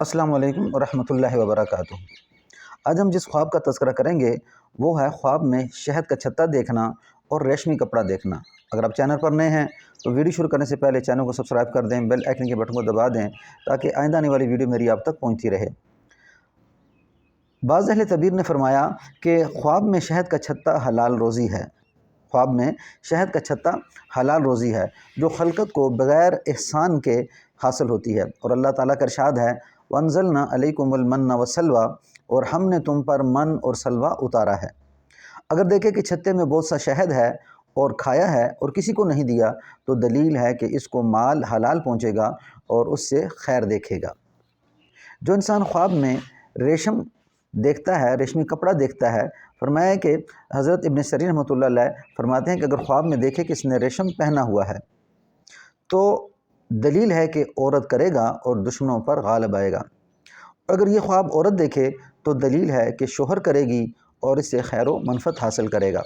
السلام علیکم ورحمۃ اللہ وبرکاتہ۔ آج ہم جس خواب کا تذکرہ کریں گے وہ ہے خواب میں شہد کا چھتا دیکھنا اور ریشمی کپڑا دیکھنا۔ اگر آپ چینل پر نئے ہیں تو ویڈیو شروع کرنے سے پہلے چینل کو سبسکرائب کر دیں، بیل آئیکن کے بٹن کو دبا دیں تاکہ آئندہ آنے والی ویڈیو میری آپ تک پہنچتی رہے۔ بعض اہل تعبیر نے فرمایا کہ خواب میں شہد کا چھتا حلال روزی ہے۔ خواب میں شہد کا چھتا حلال روزی ہے جو خلقت کو بغیر احسان کے حاصل ہوتی ہے، اور اللہ تعالیٰ کا ارشاد ہے وَأَنزَلْنَا عَلَيْكُمُ الْمَنَّ وَالسَّلْوَىٰ، اور ہم نے تم پر من اور سلوہ اتارا ہے۔ اگر دیکھیں کہ چھتے میں بہت سا شہد ہے اور کھایا ہے اور کسی کو نہیں دیا تو دلیل ہے کہ اس کو مال حلال پہنچے گا اور اس سے خیر دیکھے گا۔ جو انسان خواب میں ریشم دیکھتا ہے، ریشمی کپڑا دیکھتا ہے، فرمایا کہ حضرت ابن سیرین رحمۃ اللہ علیہ فرماتے ہیں کہ اگر خواب میں دیکھے کہ اس نے ریشم پہنا ہوا ہے تو دلیل ہے کہ عورت کرے گا اور دشمنوں پر غالب آئے گا، اور اگر یہ خواب عورت دیکھے تو دلیل ہے کہ شوہر کرے گی اور اس سے خیر و منفعت حاصل کرے گا۔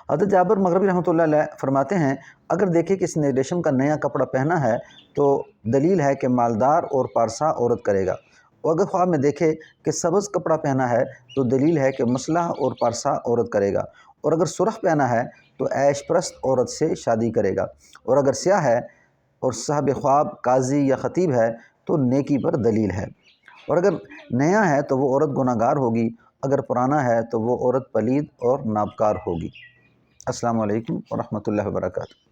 حضرت جابر مغربی رحمۃ اللہ علیہ فرماتے ہیں اگر دیکھے کہ اس نے ریشم کا نیا کپڑا پہنا ہے تو دلیل ہے کہ مالدار اور پارسا عورت کرے گا، اور اگر خواب میں دیکھے کہ سبز کپڑا پہنا ہے تو دلیل ہے کہ مسلح اور پارسا عورت کرے گا، اور اگر سرخ پہنا ہے تو عیش پرست عورت سے شادی کرے گا، اور اگر سیاہ ہے اور صاحب خواب قاضی یا خطیب ہے تو نیکی پر دلیل ہے، اور اگر نیا ہے تو وہ عورت گناہ گار ہوگی، اگر پرانا ہے تو وہ عورت پلید اور نابکار ہوگی۔ السلام علیکم ورحمۃ اللہ وبرکاتہ۔